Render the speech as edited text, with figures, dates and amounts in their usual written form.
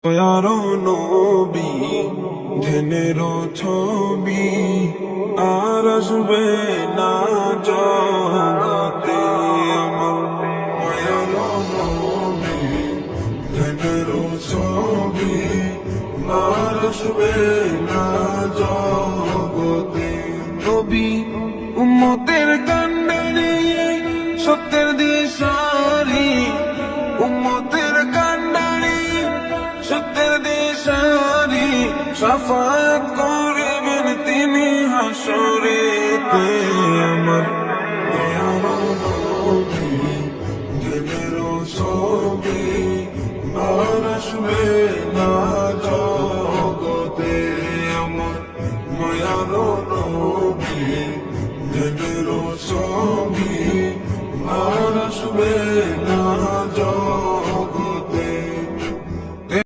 দয়ারো নবী ধ্যানেরও ছবি আর আসবে না জগতে আমার। দয়ারো নবী ধ্যানেরও ছবি আর আসবে না জগতে। নবী উম্মতের কান্ডারি সত্যের দিশারি, উম্মতের কান্ডারি সত্যের দিশারি, শাফায়াত করিবেন তিনি হাসরেতে আমার। দয়ারো নবী ধ্যানেরও ছবি আর আসবে